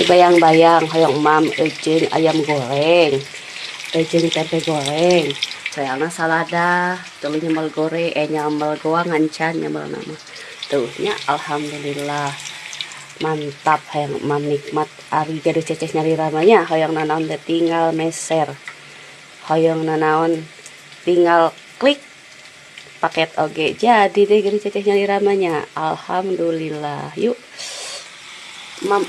Dibayang-bayang hoyong mam ejeng ayam goreng, ejeng tempe goreng, soalnya salada, tuh nyambal goreng, nyambal goa ngancan nyambal nama. Tuhnya alhamdulillah mantap hayang mam nikmat ari jadi ceceh nyari ramanya hoyong nanaon teh tinggal meser, hoyong nanaon tinggal klik paket oge jadi deh jadi ceceh nyari ramanya alhamdulillah. Yuk mam